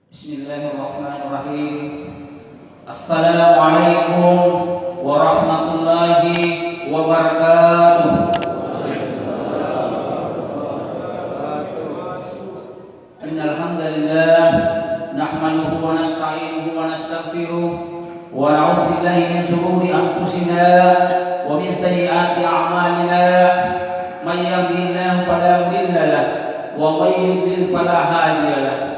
Bismillahirrahmanirrahim. Assalamualaikum warahmatullahi wabarakatuh. Innal hamdalillah nahmaduhu wa nasta'inuhu wa nastaghfiruh wa na'udzu billahi min shururi anfusina wa min sayyiati a'malina. May yahdihillahu fala mudilla lahu wa may yudlil fala hadiya lahu.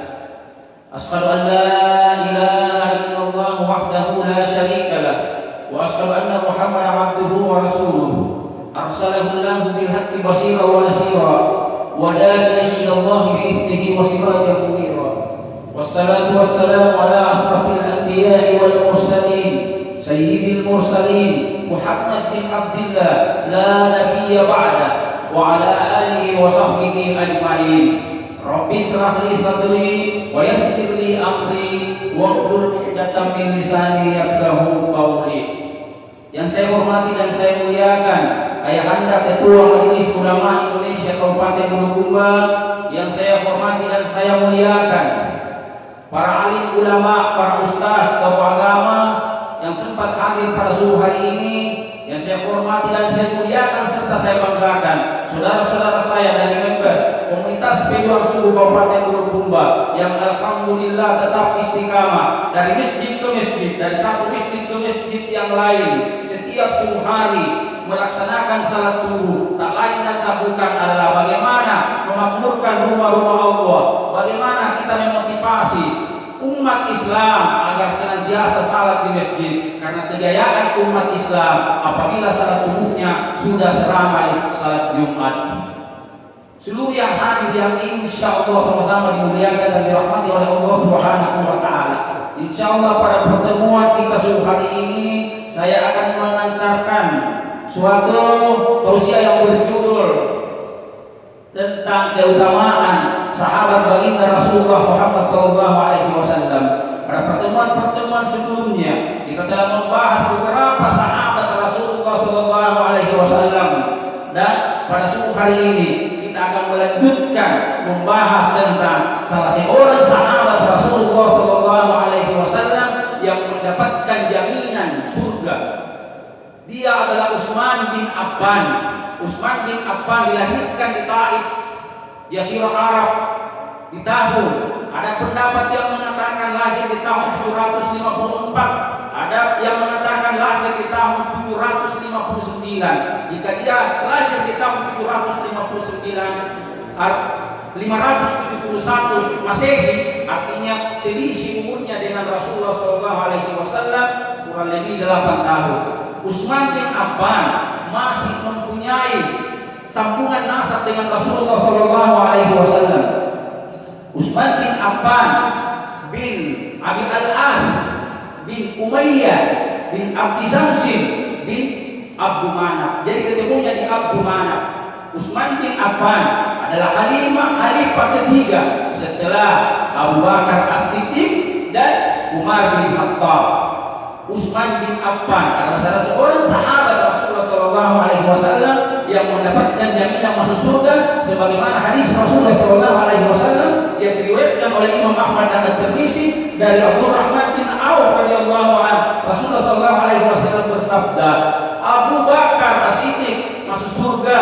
Asyhadu an la ilaha illallah wahdahu la syarika lah wa asyhadu anna Muhammadan abduhu wa rasuluh arsalahu Allahu bil haqqi basira wa nasira wa da'iyan ila Allah bi iznihi wa sirajan munira. Wassalatu wassalamu ala asrafil anbiya'i wal mursalin sayyidil mursalin Muhammad bin Abdillah la nabiyya ba'da wa ala alihi wa sahbihi ajma'in. Rabbi shrah li sadri wa yassir li amri wahlul 'uqdatam min lisani yafqahu qawli. Yang saya hormati dan saya muliakan Ayahanda Ketua Majelis Ulama Indonesia Kabupaten Bulukumba, yang saya hormati dan saya muliakan para alim ulama, para ustaz, tokoh agama yang sempat hadir pada subuh hari ini, yang saya hormati dan saya muliakan serta saya banggakan saudara-saudara saya dari members komunitas pejuang subuh Kabupaten Bulukumba yang alhamdulillah tetap istiqamah dari masjid ke masjid, dari satu masjid ke masjid yang lain, setiap subuh hari melaksanakan salat subuh. Tak lain dan tak bukan adalah bagaimana memakmurkan rumah-rumah Allah, bagaimana kita memotivasi umat Islam agar senantiasa salat di masjid, karena kejayaan umat Islam apabila salat subuhnya sudah seramai salat Jumat. Seluruh yang hadir yang insya Allah sama-sama dimuliakan dan dirahmati oleh Allah Subhanahu wa Ta'ala. Insya Allah pada pertemuan kita subuh hari ini saya akan mengantarkan suatu tausiah yang berjudul tentang keutamaan sahabat baginda Rasulullah Muhammad SAW. Pada pertemuan-pertemuan sebelumnya kita telah membahas beberapa sahabat Rasulullah SAW, dan pada subuh hari ini kita akan melanjutkan membahas tentang salah seorang sahabat Rasulullah SAW yang mendapatkan jaminan surga. Dia adalah Utsman bin Affan. Utsman bin Affan dilahirkan di Taif, Jazirah Arab, di tahun, ada pendapat yang mengatakan lahir di tahun 754, ada yang mengatakan lahir di tahun 759. Jika dia lahir di tahun 571 Masehi, artinya selisih umurnya dengan Rasulullah SAW kurang lebih 8 tahun. Utsman bin Affan masih mempunyai sambungan nasab dengan Rasulullah SAW. Utsman bin Affan bin Abi Al-As bin Umayyah bin Abdi Samsin bin Abdul Manaf. Jadi ketemunya di Abdul Manaf. Utsman bin Affan adalah khalifah ketiga setelah Abu Bakar As-Siddiq dan Umar bin Khattab. Utsman bin Affan adalah salah seorang sahabat Rasulullah SAW yang mendapatkan jaminan masuk surga, sebagaimana hadis Rasulullah SAW yang diriwayatkan oleh Imam Ahmad dan At-Tirmizi dari Abdurrahman bin Auf radhiyallahu anhu. Rasulullah SAW bersabda, Abu Bakar As-Siddiq masuk surga,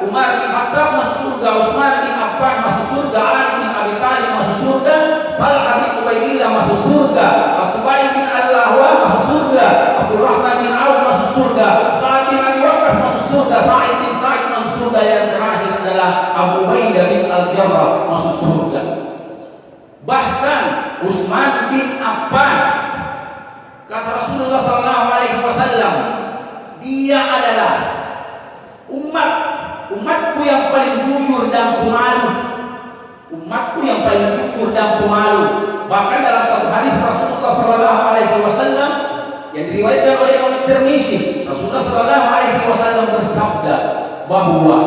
Umar bin Khattab masuk surga, Utsman bin Affan masuk surga, Ali bin Abi Thalib masuk surga, Talha bin Ubaidillah masuk surga, As-Subai bin Al-Lahwa masuk surga, Abdurrahman bin Auf masuk surga, Sa'ad bin Abi Waqqas masuk surga, Sa'id bin Sa'id masuk surga, yang terakhir adalah Abu Ubaidah bin Al-Jarrah masuk surga. Bahkan Utsman bin Affan, kata Rasulullah SAW, dia adalah umatku yang paling jujur dan pemalu. Umatku yang paling jujur dan pemalu. Bahkan dalam satu hadis Rasulullah SAW yang diriwayatkan oleh Imam Tirmizi, Rasulullah SAW bersabda bahwa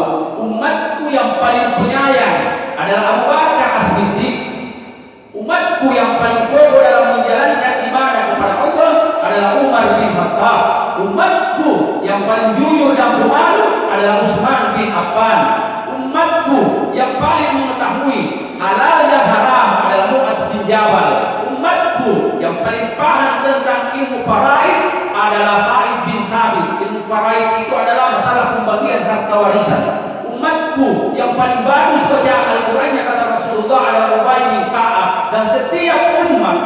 umatku yang paling penyayang adalah Abu Bakar As-Siddiq. Umatku yang paling kokoh dalam menjalankan ibadah kepada Allah adalah Umar bin Khattab. Umatku yang paling jujur dan pemalu adalah Utsman bin Affan. Umatku yang paling mengetahui halal dan haram adalah Mu'adz bin Jabal. ilmu faraid adalah Sa'id bin Sabit. Ilmu faraid itu adalah masalah pembagian harta warisan. Umatku yang paling bagus bacaan Al-Qur'annya kata Rasulullah adalah Ubay bin Ka'ab, dan setiap umat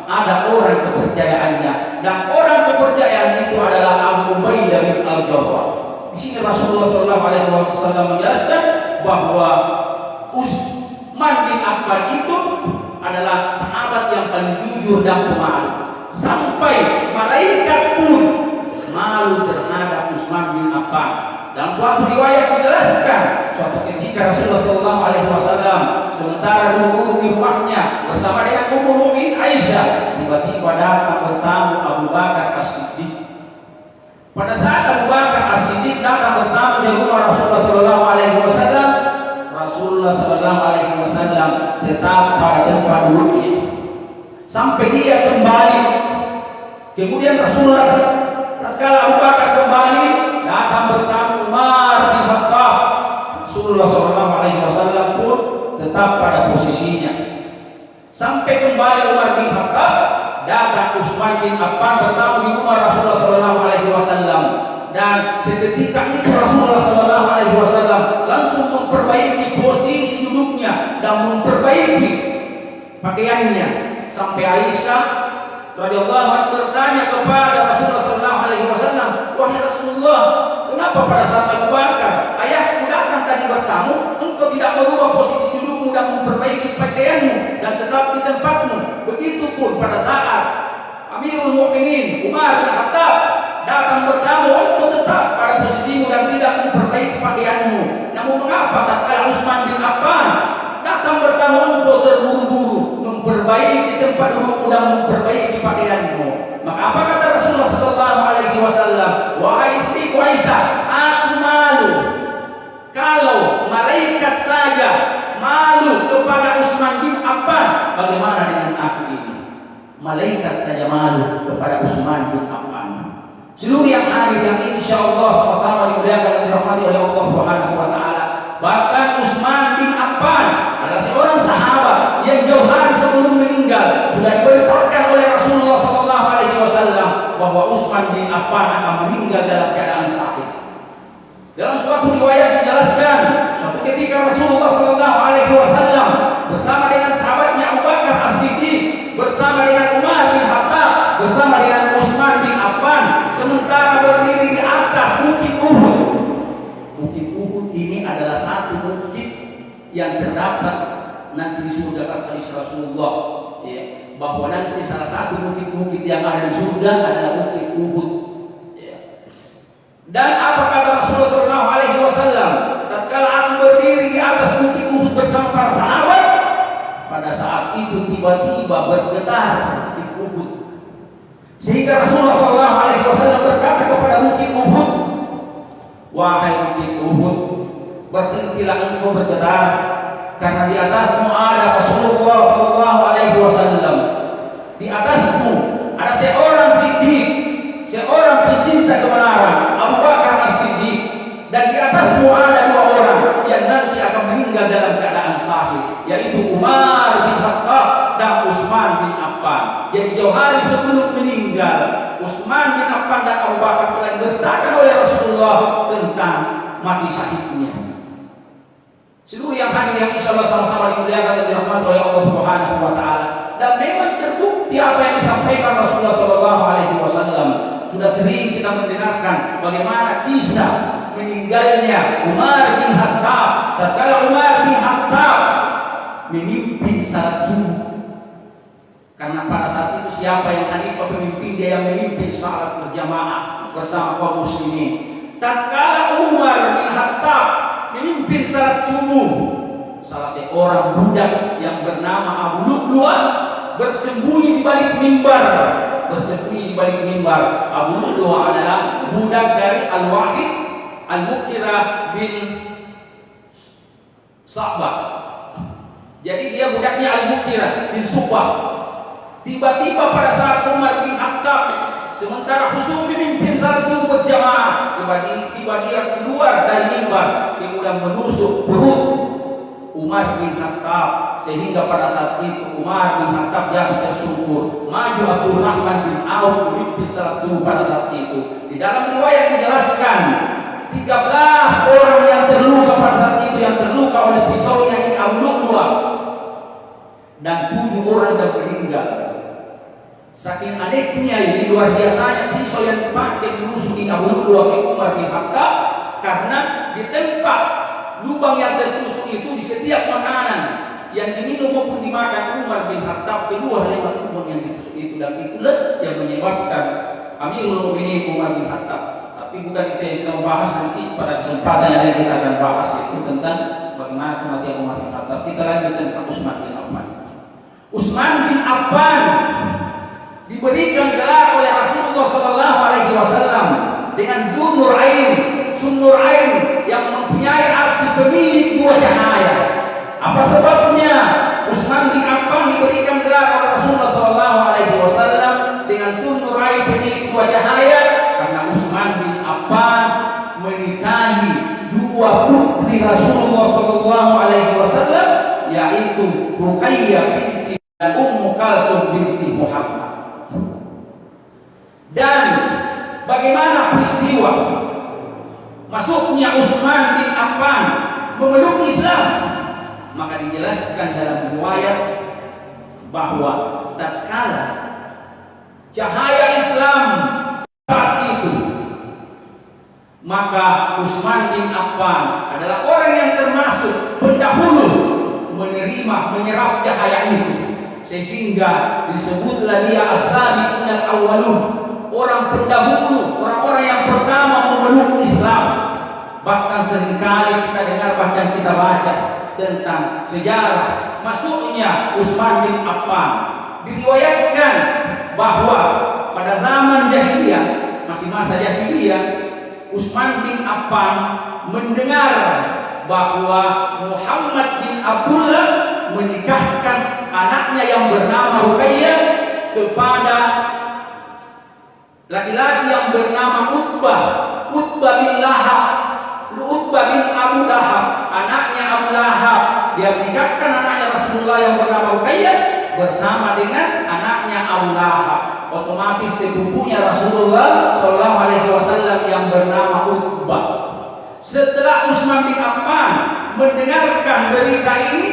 ada orang kepercayaannya, dan orang kepercayaan itu adalah Abu Ubaidah bin Al-Jarrah. Di sini Rasulullah SAW menjelaskan bahwa Utsman bin Affan itu adalah sahabat yang paling jujur dan pemalu, sampai malaikat pun malu terhadap Utsman bin Affan. Dalam suatu riwayat dijelaskan, suatu ketika Rasulullah SAW sementara duduk di rumahnya bersama dengan Ummul Mukminin Aisyah, tiba-tiba datang bertamu Abu Bakar As-Siddiq. Pada saat Abu Bakar As-Siddiq datang bertamu di rumah Rasulullah SAW, Rasulullah SAW tetap pada tempat duduknya sampai dia kembali. Kemudian Rasulullah tatkala Abu Bakar kembali datang bertamu Umar bin Khattab, Rasulullah SAW pun tetap pada posisinya sampai kembali Umar bin Khattab. Datang Utsman bin Affan bertamu di rumah Rasulullah SAW, dan seketika itu Rasulullah SAW langsung memperbaiki posisi duduknya dan memperbaiki pakaiannya, sampai Aisyah radhiyallahu anha bertanya kepada Rasulullah SAW, wahai Rasulullah, kenapa pada saat Abu Bakar ayahku datang tadi bertamu, engkau tidak merubah posisi dudukmu dan memperbaiki pakaianmu dan tetap di tempatmu? Begitupun pada saat Amirul Mukminin Umar bin Khattab datang bertamu, engkau tetap pada posisimu dan tidak memperbaiki pakaianmu. Namun mengapa tatkala Utsman bin Affan datang bertamu, engkau terburu-buru memperbaiki tempat dudukmu dan memperbaiki pakaianmu? Maka apa kata Rasulullah SAW? Wahai istriku Aisyah, aku malu. Kalau malaikat saja malu kepada Utsman bin Affan, bagaimana dengan aku ini? Malaikat saja malu kepada Utsman bin Affan. Seluruh yang hadir yang insyaallah sama-sama dimuliakan dan dirahmati oleh Allah Subhanahu wa taala. Bahkan Utsman bin Affan adalah seorang sahabat yang jauh hari sebelum meninggal sudah diberitakan oleh Rasulullah SAW bahwa Utsman bin Affan akan meninggal dalam keadaan sakit. Dalam suatu riwayat dijelaskan, suatu ketika Rasulullah SAW bersama dengan sahabatnya Abu Bakar As-Siddiq, bersama dengan Umar bin Khattab, bersama dengan Utsman bin Affan, sementara berdiri di atas bukit Uhud. Bukit Uhud ini adalah satu bukit yang terdapat nanti di surga kata Rasulullah, ya, bahwa nanti salah satu bukit-bukit yang ada di surga adalah bukit Uhud. Dan apa kata Rasulullah SAW? Tatkala aku berdiri di atas bukit Uhud bersama para sahabat, pada saat itu tiba-tiba bergetar bukit Uhud, sehingga Rasulullah SAW berkata kepada bukit Uhud, wahai bukit Uhud, berhentilah engkau bergetar, karena di atasmu ada Rasulullah SAW. Di atasmu ada seorang siddiq, seorang pencinta kebenaran, Abu Bakar As-Siddiq, dan di atasmu ada dua orang yang nanti akan meninggal dalam keadaan sakit, yaitu Umar bin Khattab dan Utsman bin Affan. Jadi jauh hari sebelum meninggal, Utsman bin Affan dan Abu Bakar telah diberitakan oleh Rasulullah tentang mati syahidnya. Seluruh yang hadir yang insyaallah sama-sama dimuliakan dan dirahmati oleh Allah Subhanahu wa taala. Dan memang terbukti apa yang disampaikan Rasulullah SAW. Sudah sering kita mendengarkan bagaimana kisah meninggalnya Umar bin Khattab. Tatkala Umar bin Khattab memimpin salat subuh, karena pada saat itu siapa yang khalifah pemimpin, dia yang memimpin salat berjamaah bersama kaum muslimin. Tatkala Umar bin Khattab memimpin salat subuh, salah seorang budak yang bernama Abu Lu'lu'ah bersembunyi di balik mimbar. Abu Lu'lu'ah adalah budak dari Al-Wahid Al-Mughirah bin Sa'bah. Jadi dia budaknya Al-Mughirah bin Sa'bah. Tiba-tiba pada saat Umar bin Khattab sementara khusyuk memimpin salat subuh berjamaah, tiba dia keluar dari mimbar, kemudian menusuk perut Umar bin Khattab, sehingga pada saat itu Umar bin Khattab jatuh tersungkur. Maju Abdurrahman bin Auf memimpin salat subuh pada saat itu. Di dalam riwayat dijelaskan 13 orang yang terluka pada saat itu, yang terluka oleh pisaunya ini Abu Lu'lu'ah, dan 7 orang yang meninggal. Saking anehnya ini, luar biasanya pisau yang dipakai menusuki Abu Lu'lu'ah ke Umar bin Khattab, karena di tempat lubang yang tertusuk itu di setiap makanan yang diminum maupun dimakan Umar bin Khattab keluar lewat lubang yang ditusuk itu, dan itulah yang menyebabkan Amirul Mukminin Umar bin Khattab. Tapi bukan itu yang kita bahas, nanti pada kesempatan yang kita akan bahas itu tentang bagaimana kematian Umar bin Khattab. Kita lanjut tentang Utsman bin Affan. Utsman bin Affan diberikan gelar oleh Rasulullah SAW dengan Dzun-Nurain. Dzun-Nurain yang mempunyai arti pemilik 2 cahaya. Apa sebabnya Utsman bin Affan diberikan gelar oleh Rasulullah SAW dengan Dzun-Nurain pemilik 2 cahaya? Karena Utsman bin Affan menikahi 2 putri Rasulullah SAW, yaitu Ruqayyah binti dan Ummu Kalsum binti Muhammad. Dan bagaimana peristiwa masuknya Utsman bin Affan memeluk Islam? Maka dijelaskan dalam riwayat bahwa tatkala cahaya Islam saat itu, maka Utsman bin Affan adalah orang yang termasuk pendahulu menyerap cahaya itu, sehingga disebutlah dia as-sabiqun al-awwalun, orang pendahulu, orang-orang yang pertama memeluk Islam. Bahkan seringkali kita dengar, bahkan kita baca tentang sejarah masuknya Utsman bin Affan. Diriwayatkan bahwa pada zaman jahiliyah, masih masa jahiliyah, Utsman bin Affan mendengar bahwa Muhammad bin Abdullah menikahkan anaknya yang bernama Ruqayyah kepada laki-laki yang bernama Utbah bin Lahab, Utbah bin Abu Lahab, anaknya Abu Lahab. Dia menikahkan anaknya Rasulullah yang bernama Ruqayyah bersama dengan anaknya Abu Lahab. Otomatis sepupunya Rasulullah SAW yang bernama Utbah. Setelah Utsman bin Affan mendengarkan berita ini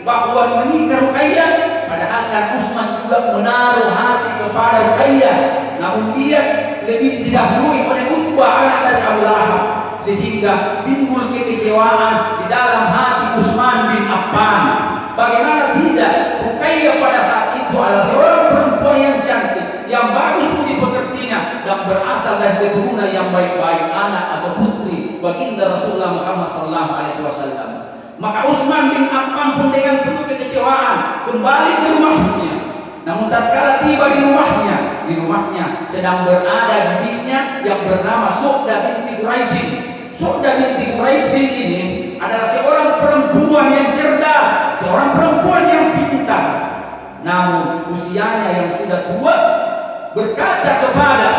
bahwa menikah Ruqayyah, padahal kan Utsman juga menaruh hati kepada Ruqayyah, namun dia lebih didahului oleh Utbah anak dari Abu Lahab, sehingga timbul kekecewaan di dalam hati Utsman bin Affan. Bagaimana tidak, Ruqayyah pada saat itu adalah seorang perempuan yang cantik, yang bagus budi pekertinya, dan berasal dari keturunan yang baik-baik, anak atau putri baginda Rasulullah Muhammad SAW. Maka Utsman bin Affan pun dengan penuh kekecewaan kembali ke rumahnya. Namun tatkala tiba di rumahnya sedang berada bibinya yang bernama Su'dah binti Quraisy. Su'dah binti Quraisy ini adalah seorang perempuan yang cerdas, seorang perempuan yang pintar. Namun usianya yang sudah tua berkata kepada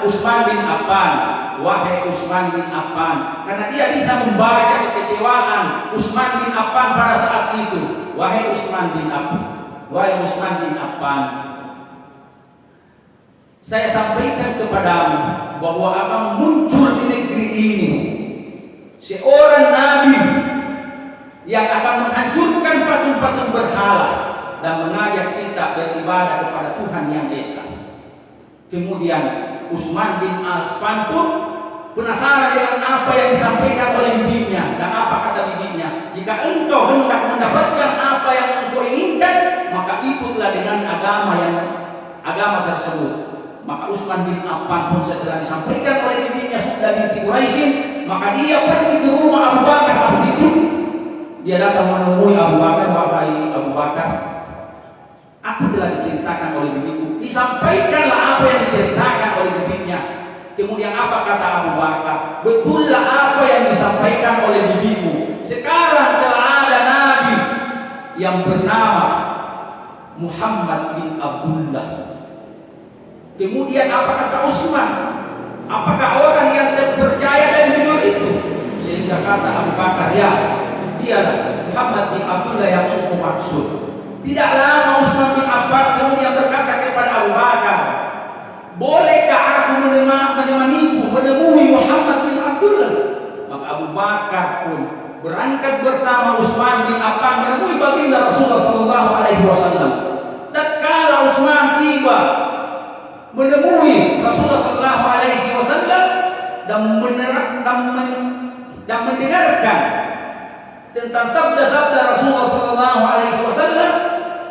Utsman bin Affan, wahai Utsman bin Affan, karena dia bisa membaca kekecewaan Utsman bin Affan pada saat itu. Wahai Utsman bin Affan, saya sampaikan kepadamu bahwa akan muncul di negeri ini seorang nabi yang akan menghancurkan patung-patung berhala dan mengajak kita beribadah kepada Tuhan yang Esa. Kemudian Utsman bin Affan pun penasaran dengan apa yang disampaikan oleh bibinya. Dan apa kata bibinya? Jika engkau hendak mendapatkan apa yang engkau inginkan, maka ikutlah dengan agama tersebut. Maka Utsman bin Affan pun setelah disampaikan oleh bibinya Su'dah binti Quraisy, maka dia pergi ke rumah Abu Bakar As-Siddiq. Dia datang menemui Abu Bakar, wahai Abu Bakar, aku telah diceritakan oleh bibiku. Disampaikanlah apa yang diceritakan oleh bibinya. Kemudian apa kata Abu Bakar? Betullah apa yang disampaikan oleh bibimu. Sekarang telah ada nabi yang bernama Muhammad bin Abdullah. Kemudian apa kata Utsman? Apakah orang yang terpercaya dan jujur itu? Sehingga kata Abu Bakar, ya, dialah Muhammad bin Abdullah yang engkau maksud. Tidak lama Utsman bin Affan kemudian berkata kepada Abu Bakar, bolehkah aku menemaniku menemui Muhammad bin Abdullah? Maka Abu Bakar pun berangkat bersama Utsman bin Affan menemui baginda Rasulullah sallallahu alaihi wasallam. Tatkala Utsman tiba menemui Rasulullah sallallahu alaihi wasallam dan mendengarkan tentang sabda-sabda Rasulullah sallallahu alaihi wasallam,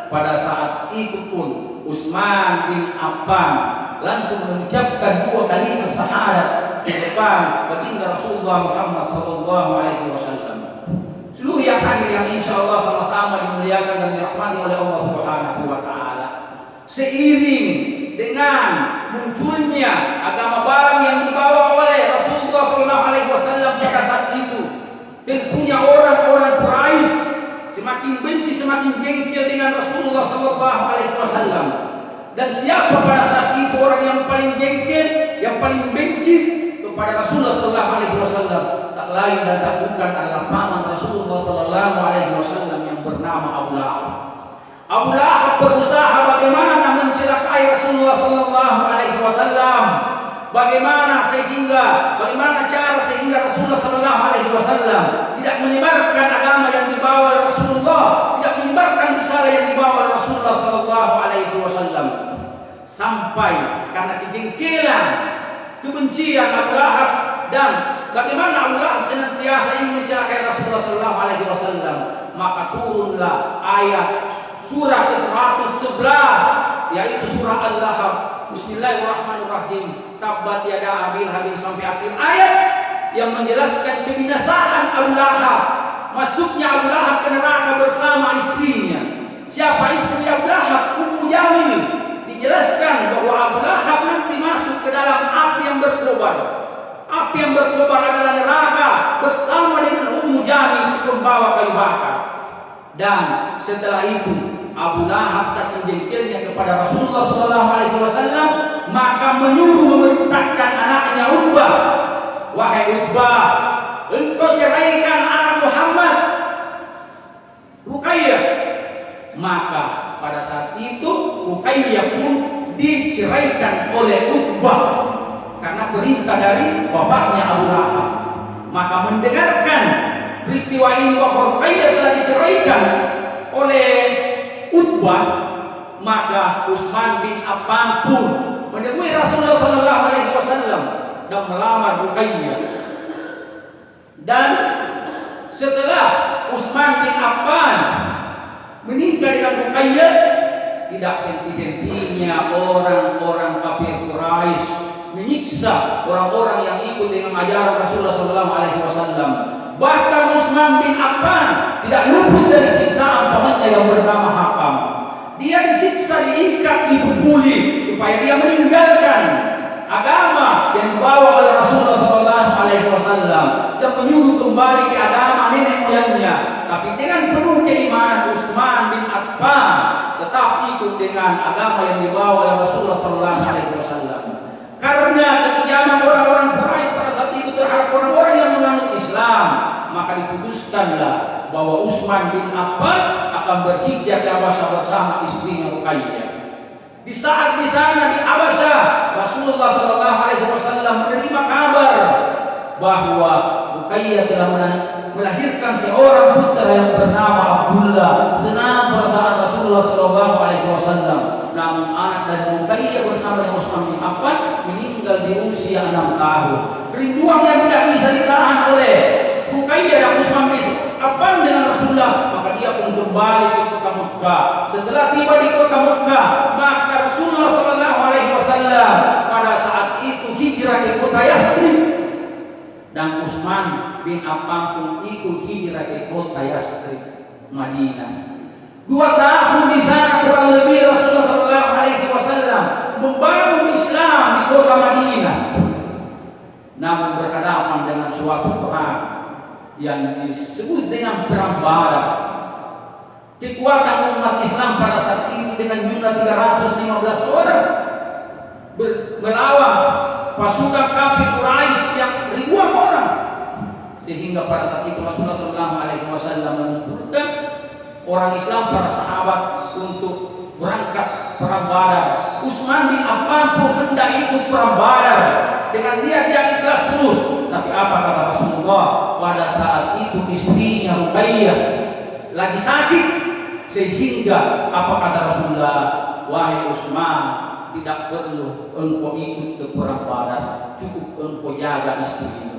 pada saat itu pun Utsman bin Affan langsung mengucapkan 2 kalimat syahadat di depan baginda Rasulullah Muhammad sallallahu alaihi wasallam. Seluruh yang hadir yang insyaallah sama-sama dimuliakan dan dirahmati oleh Allah Subhanahu wa taala. Seiring dengan munculnya agama baru yang dibawa oleh Rasulullah sallallahu alaihi wasallam pada saat itu, tentunya orang-orang Quraisy semakin benci, semakin jengkel dengan Rasulullah sallallahu alaihi wasallam. Dan siapa pada saat itu orang yang paling jengkel, yang paling benci kepada Rasulullah sallallahu alaihi wasallam? Tak lain dan tak bukan adalah paman Rasulullah sallallahu alaihi wasallam yang bernama Abu Lahab. Abu Lahab berusaha bagaimana mencelakai Rasulullah sallallahu alaihi wasallam. Bagaimana cara sehingga Rasulullah sallallahu alaihi wasallam tidak menyebarkan agama yang dibawa oleh Rasulullah, tidak menyebarkan risalah yang dibawa oleh Rasulullah sallallahu alaihi wasallam. Sampai karena kejengkelan, kebencian Abu Lahab, dan bagaimana Abu Lahab senantiasa ingin mencelakai Rasulullah sallallahu alaihi wasallam, maka turunlah ayat surah ke-111, yaitu surah Al-Lahab. Bismillahirrahmanirrahim. Tabbat yada abil habil, sampai akhir ayat yang menjelaskan kebinasaan Abu Lahab, masuknya Abu Lahab ke neraka bersama istrinya. Siapa istri Abu Lahab? Ummu Jamil. Dijelaskan bahwa Abu Lahab nanti masuk ke dalam api yang berkobar. Api yang berkobar adalah neraka bersama dengan Ummu Jamil si pembawa kayu bakar. Dan setelah itu Abu Lahab saking jengkelnya kepada Rasulullah sallallahu alaihi wasallam, maka menyuruh memerintahkan anaknya Utbah, wahai Utbah, engkau ceraikan anak Muhammad, Ruqayyah. Maka pada saat itu Ruqayyah pun diceraikan oleh Utbah karena perintah dari bapaknya Abu Lahab. Maka mendengarkan peristiwa ini bahwa Ruqayyah telah diceraikan oleh Utbah, maka Utsman bin Affan pun menemui Rasulullah sallallahu alaihi wasallam dan melamar Ruqayyah. Dan setelah Utsman bin Affan menikah dengan Ruqayyah, tidak henti-hentinya orang-orang kafir Quraisy menyiksa orang-orang yang ikut dengan ajaran Rasulullah sallallahu alaihi wasallam. Bahkan Utsman bin Affan tidak luput dari siksaan pamannya yang bernama Hakam. Dia disiksa, diikat, dipukuli supaya dia meninggalkan agama yang dibawa oleh Rasulullah sallallahu alaihi wasallam dan menyuruh kembali ke agama nenek moyangnya. Tapi dengan penuh keimanan, Utsman bin Affan tetap ikut dengan agama yang dibawa oleh Rasulullah sallallahu alaihi wasallam. Karena kekejaman orang-orang Quraisy pada saat itu terhadap orang-orang yang menganut Islam, maka diputuskanlah bahwa Utsman bin Affan akan berhijrah ke Habasyah bersama istrinya Ruqayyah. Di saat di sana di Habasyah, Rasulullah sallallahu alaihi wasallam menerima kabar bahwa Ruqayyah telah melahirkan seorang putra yang bernama Abdullah, senang perasaan Rasulullah sallallahu alaihi wasallam. Namun anak dari Ruqayyah bersama dengan Utsman bin Affan meninggal di usia 6 tahun. Kerinduan yang tidak bisa ditahan oleh Ruqayyah dan Utsman bin Affan dengan Rasulullah, maka dia pun kembali ke kota Mekah. Setelah tiba di kota Mekah, maka Rasulullah sallallahu alaihi wasallam pada saat itu hijrah ke kota Yastrib, dan Utsman bin Affan pun ikut hijrah ke kota Yastrib, Madinah. 2 tahun di sana kurang lebih Rasulullah sallallahu alaihi wasallam membangun Islam di kota Madinah. Namun berhadapan dengan suatu perang yang disebut dengan perang Badar. Kekuatan umat Islam pada saat itu dengan jumlah 315 orang melawan pasukan kafir Quraisy yang ribuan orang. sehingga pada saat itu Rasulullah SAW mengumpulkan orang Islam, para sahabat untuk berangkat perang Badar. Utsman bin Affan pun hendak ikut perang Badar dengan niat yang ikhlas tulus. Tapi apa kata Rasulullah? Pada saat itu istrinya Ruqayyah lagi sakit, sehingga apa kata Rasulullah? Wahai Utsman, tidak perlu engkau ikut ke perang Badar, cukup engkau jaga istrimu.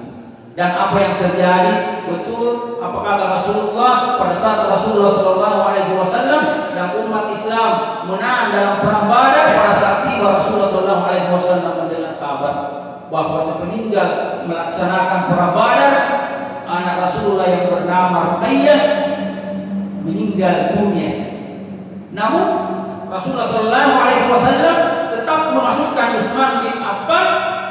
Dan apa yang terjadi betul apa kata Rasulullah pada saat Rasulullah SAW dan umat Islam menang dalam perang Badar. Pada saat tiba Rasulullah SAW mendengar kabar bahwa sepeninggal melaksanakan perang Badar, anak Rasulullah yang bernama Ruqayyah meninggal dunia. Namun Rasulullah SAW tetap memasukkan Utsman bin Affan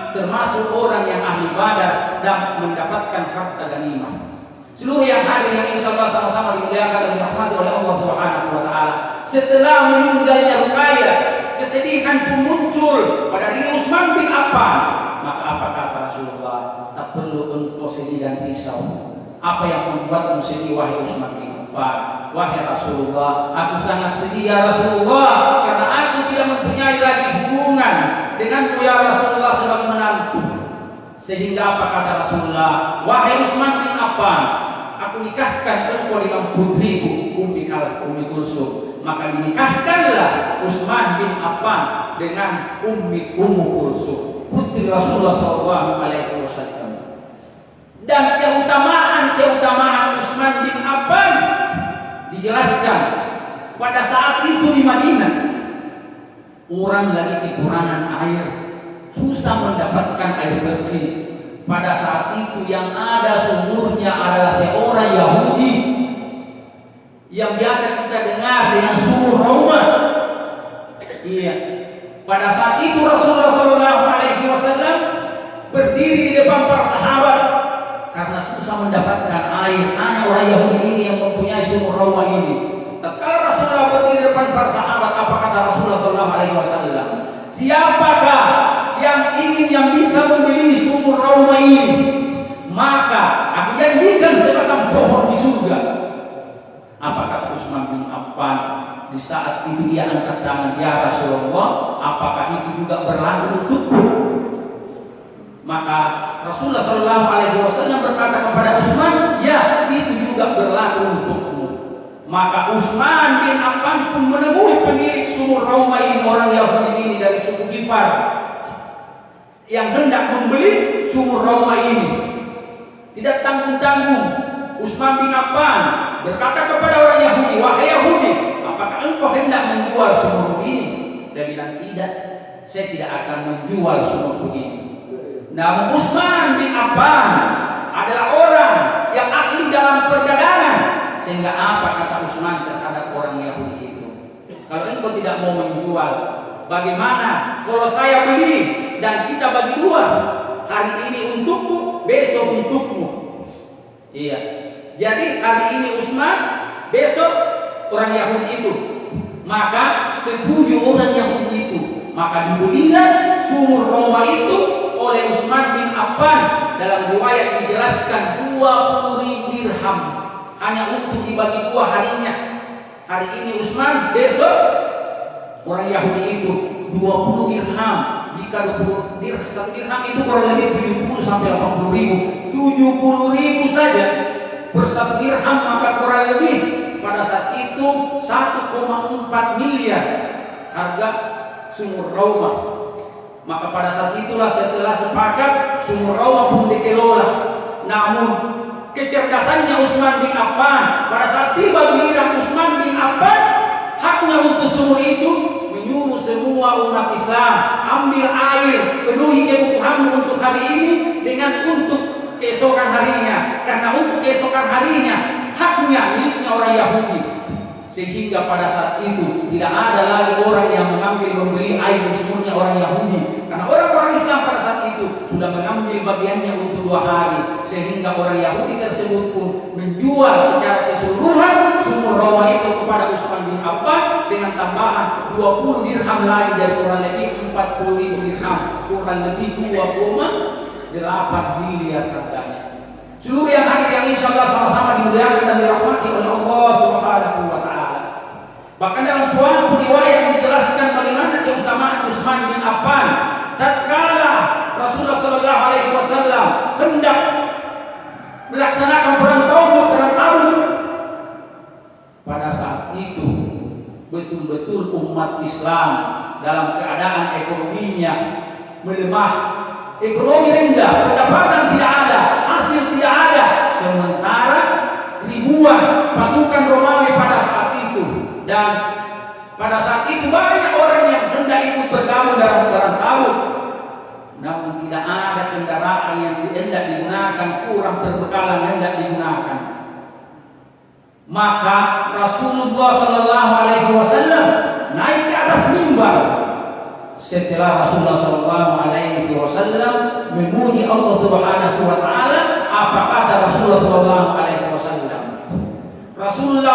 termasuk orang yang ahli Badar dan mendapatkan harta ghanimah. Seluruh yang hadir yang insyaallah sama-sama dimuliakan dan dirahmati oleh Allah Subhanahu wa taala. Setelah meninggalnya Ruqayyah, kesedihan pun muncul pada diri Utsman bin Affan. Maka apa kata Rasulullah? Tak perlu engkau sedih dan risau. Apa yang membuatmu sedih wahai Utsman bin Affan? Wahai Rasulullah, aku sangat sedih ya Rasulullah, karena aku tidak mempunyai lagi hubungan denganmu ya Rasulullah sebagai menantu. Sehingga apa kata Rasulullah? Wahai Utsman bin Affan, aku nikahkan engkau dengan putriku Ummi Kulsum. Maka dinikahkanlah Utsman bin Affan dengan Ummu Kulsum, putri Rasulullah SAW. Dan keutamaan Utsman bin Affan dijelaskan pada saat itu di Madinah. Orang lagi kekurangan air, susah mendapatkan air bersih. Pada saat itu yang ada sumurnya adalah seorang Yahudi yang biasa kita dengar dengan sumur Rauma. Iya. Pada saat itu Rasulullah SAW berdiri di depan para sahabat karena susah mendapatkan air. Hanya orang Yahudi ini yang mempunyai sumur Rauma ini. Tatkala Rasulullah berdiri di depan para sahabat, apa kata Rasulullah SAW? Siapakah yang bisa membeli sumur Rauma ini? Maka aku janjikan sebatang pohon di surga. Apa kata Utsman bin Affan? Di saat itu dia angkat tangan, ya Rasulullah, apakah itu juga berlaku untukku? Maka Rasulullah SAW berkata kepada Utsman, ya, itu juga berlaku untukmu. Maka Utsman bin Affan pun menemui pemilik sumur Rauma ini, orang Yahudi ini dari suku Ghifar, yang hendak membeli sumur Rauma ini. Tidak tanggung-tanggung, Utsman bin Affan berkata kepada orang Yahudi, wahai Yahudi, apakah engkau hendak menjual sumur ini? Dia bilang, tidak, saya tidak akan menjual sumur ini. Namun Utsman bin Affan adalah orang yang ahli dalam perdagangan. Sehingga apa kata Utsman terhadap orang Yahudi itu? Kalau engkau tidak mau menjual, bagaimana kalau saya beli dan kita bagi dua? Hari ini untukku, besok untukmu. Iya. Jadi hari ini Utsman, besok orang Yahudi itu. Maka setuju orang Yahudi itu. Maka dibelilah sumur Rauma itu oleh Utsman bin Affan. Dalam riwayat dijelaskan 20.000 dirham. Hanya untuk dibagi dua harinya. Hari ini Utsman, besok orang Yahudi itu 20 dirham. Jika 1 dirham itu kurang lebih 70 sampai 80 ribu. 70 ribu saja per 1 dirham, maka kurang lebih pada saat itu 1,4 miliar harga sumur Rauma. Maka pada saat itulah setelah sepakat sumur Rauma pun dikelola. Namun kecerdasannya Utsman bin Affan, pada saat tiba giliran Utsman bin Affan, haknya untuk sumur itu, menyuruh semua umat Islam ambil air, penuhi kebutuhanmu untuk hari ini dengan untuk keesokan harinya. Karena untuk keesokan harinya haknya miliknya orang Yahudi. Sehingga pada saat itu tidak ada lagi orang yang membeli air di sumurnya orang Yahudi. Karena orang-orang Islam pada saat itu sudah mengambil bagiannya untuk 2 hari. Sehingga orang Yahudi tersebut pun menjual secara keseluruhan sumur Rauma itu kepada Utsman bin Affan dengan tambahan 20 dirham lagi, dari kurang lebih 40.000 dirham, kurang lebih 2,8 miliar harganya. Seluruh yang hadir yang insyaallah sama-sama dimuliakan dan dirahmati oleh Allah Subhanahu wa taala. Bahkan dalam suatu riwayat dijelaskan bagaimana keutamaan Utsman bin Affan tatkala Rasulullah sallallahu alaihi wasallam hendak melaksanakan perang Uhud. Pada saat itu betul-betul umat Islam dalam keadaan ekonominya melemah, ekonomi rendah, pendapatan tidak ada, hasil tidak ada, sementara ribuan pasukan Romawi pada saat itu, dan pada saat itu banyak orang yang hendak ikut bergabung dalam perang Uhud, namun tidak ada kendaraan yang hendak digunakan, kurang berbekalan hendak digunakan. Maka Rasulullah sallallahu alaihi wasallam naik ke atas mimbar. Setelah Rasulullah sallallahu alaihi wasallam memuji Allah Subhanahu wa taala, apa kata Rasulullah sallallahu alaihi wasallam? Rasulullah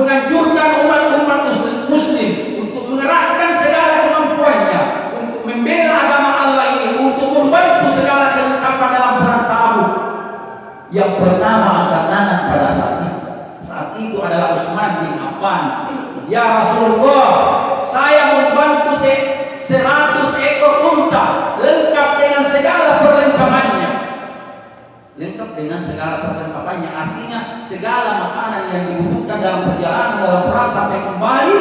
menganjurkan umat muslim untuk mengerahkan segala kemampuannya untuk membela agama Allah ini, untuk membantu segala kelengkapan dalam perang Tabuk. Yang pertama angkat tangan pada saat itu adalah Utsman bin Affan. Ya Rasulullah, saya membantu 100 ekor unta lengkap dengan segala perlengkapannya. Lengkap dengan segala perlengkapannya artinya segala makanan yang dibutuhkan dalam perjalanan dalam perang sampai kembali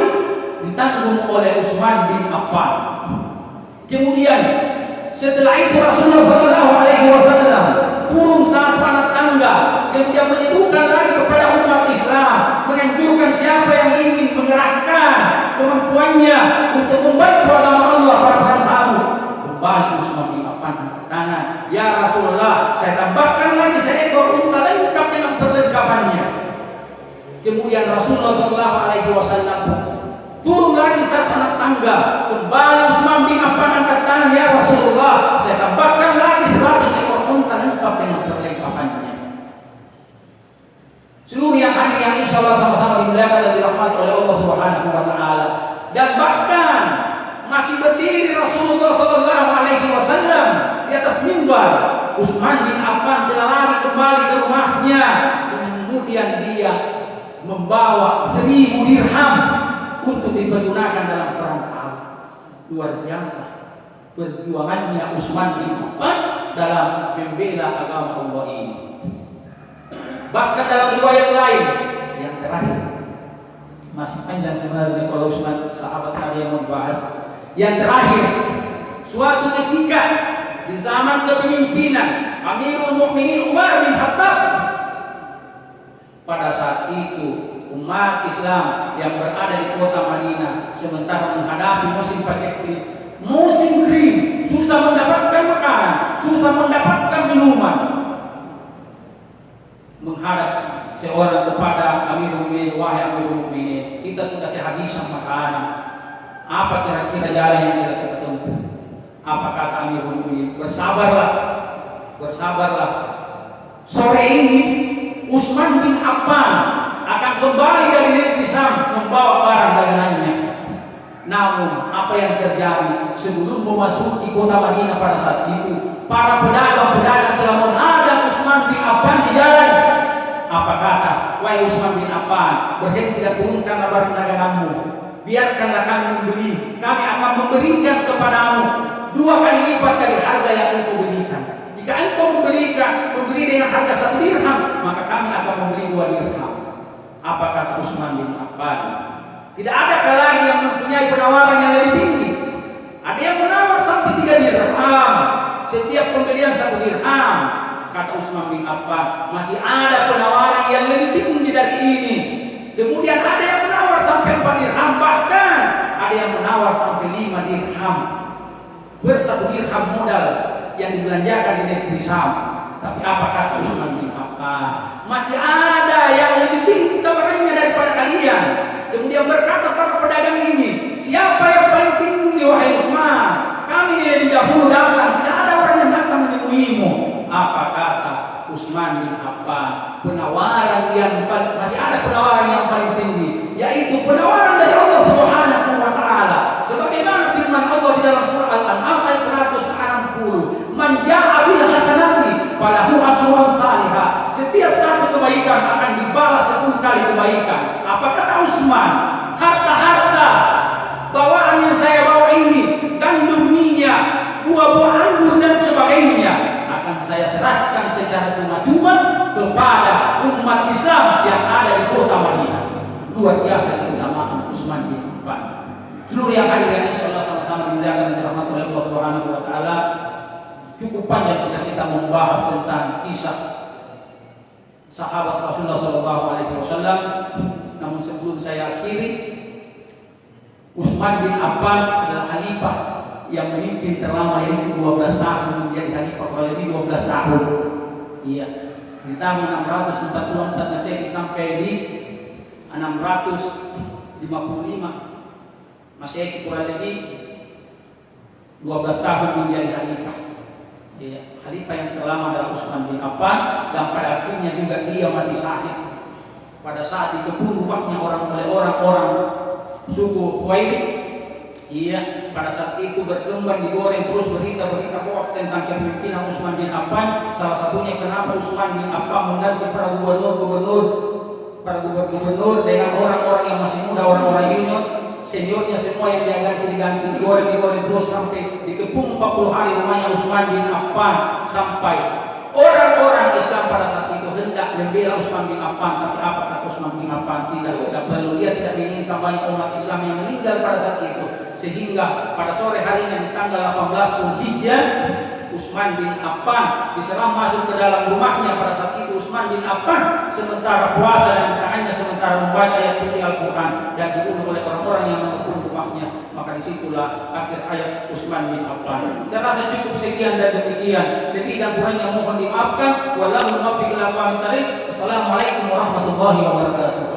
ditanggung oleh Utsman bin Affan. Kemudian setelah itu Rasulullah sallallahu alaihi wasallam turun saat panas tangga, kemudian menyerukan lagi kepada umat Islam, menganjurkan siapa yang ingin mengerahkan kemampuannya untuk membantu agama Allah pada perang Tabuk. Kembali Utsman bin Affan angkat tangan, ya Rasulullah, saya tambahkan lagi seekor unta lengkap dengan perlengkapannya. Kemudian Rasulullah sallallahu alaihi wasallam turun lagi saat panas tangga, kembali Utsman bin Affan angkat tangan, ya Rasulullah, saya tambahkan lagi 100 ekor unta lengkap dengan perlengkapannya. Seluruh yang hadir yang insyaallah sama-sama dimuliakan dan dirahmati oleh Allah Subhanahu wa taala. Dan bahkan masih berdiri Rasulullah sallallahu alaihi wasallam di atas mimbar, Utsman bin Affan telah lari kembali ke rumahnya. Kemudian dia membawa 1000 dirham untuk dipergunakan dalam perang Tabuk. Luar biasa perjuangannya Utsman bin Affan dalam membela agama Allah ini. Bahkan dalam riwayat lain yang terakhir, masih panjang sebenarnya kalau Utsman sahabat Nabi yang membahas. Yang terakhir, suatu ketika di zaman kepemimpinan Amirul Mukminin Umar bin Khattab, pada saat itu umat Islam yang berada di kota Madinah sementara menghadapi musim paceklik, musim kering, susah mendapatkan makanan, susah mendapatkan minuman, menghadap seorang kepada Amirul Mukminin, wahai Amirul Mukminin, kita sudah kehabisan makanan, apa kira-kira jalan yang kita tempuh? Apa kata Amirul Mukminin? Bersabarlah, bersabarlah. Sore ini Utsman bin Affan akan kembali dari negeri Syam membawa barang dagangannya. Namun apa yang terjadi sebelum memasuki kota Madinah pada saat itu, para pedagang-pedagang telah menghadang Utsman bin Affan di jalan. Apa kata? Wahai Utsman bin Affan, berhenti dan turunkanlah barang daganganmu. Biarkanlah kami membeli. Kami akan memberikan kepadamu 2 kali lipat dari harga yang engkau belikan. Jika engkau membeli dengan harga 1 dirham, maka kami akan membeli 2 dirham. Apa kata Utsman bin Affan? Tidak ada lagi yang mempunyai penawaran yang lebih tinggi. Ada yang menawar sampai 3 dirham. Setiap pembelian 1 dirham. Kata Utsman bin Affan, masih ada penawaran yang lebih tinggi dari ini. Kemudian ada yang menawar sampai 4 dirham, bahkan ada yang menawar sampai 5 dirham. Per 1 dirham modal yang dibelanjakan di negeri Syam. Tapi apa kata Utsman bin Affan? Masih ada yang lebih tinggi tawarannya daripada kalian. Kemudian berkata para pedagang ini, siapa yang paling tinggi wahai Utsman? Kami ini lebih dahulu datang, tidak ada orang yang datang menemuimu. Apa kata Utsman bin Affan? Penawaran yang masih ada penawaran yang paling tinggi, yaitu penawaran dari Allah Subhanahu wa taala. Sebagaimana firman Allah di dalam surah Al-An'am ayat 160, "Man ja'a bil hasanati falahu asrun buah-buah anggur dan sebagainya akan saya serahkan secara cuma-cuma kepada umat Islam yang ada di kota Madinah. Luar biasa keutamaan Utsman bin Affan. Seluruh yang hadir ini insyaallah sama-sama dimuliakan dan dirahmati oleh Allah Subhanahu wa taala. Cukup panjang kita membahas tentang kisah sahabat Rasulullah SAW. Namun sebelum saya akhiri, Utsman bin Affan adalah khalifah yang memimpin terlama, yaitu 12 tahun, menjadi khalifah kurang lebih 12 tahun. Iya, di tahun 644 Masehi sampai di 655 Masehi, kurang lebih 12 tahun menjadi khalifah. Iya, khalifah yang terlama adalah Utsman bin Affan, dan pada akhirnya juga dia mati syahid pada saat dikepung rumahnya oleh orang-orang suku Khuwailid. Iya, pada saat itu berkembang, digoreng terus berita-berita hoax tentang kepemimpinan Utsman bin Affan. Salah satunya kenapa Utsman bin Affan mengganti para gubernur dengan orang-orang yang masih muda, orang-orang junior, seniornya semua yang dia diganti, digoreng terus sampai dikepung 40 hari rumahnya Utsman bin Affan, sampai orang-orang Islam pada saat itu hendak membela Utsman bin Affan. Tapi apa kata Utsman bin Affan? Tidak perlu, dia tidak menginginkan banyak umat Islam yang meninggal pada saat itu. Sehingga pada sore harinya di tanggal 18 Zulhijjah, Utsman bin Affan diserang masuk ke dalam rumahnya. Pada saat itu Utsman bin Affan sementara puasa dan di tangannya sementara membaca ayat suci Al-Quran, dan dibunuh oleh orang-orang yang mengepung rumahnya. Maka disitulah akhir hayat Utsman bin Affan. Saya rasa cukup sekian dan demikian. Lebih dan kurangnya mohon dimaafkan. Wallahu muwaffiq ila aqwamit thariq. Assalamualaikum warahmatullahi wabarakatuh.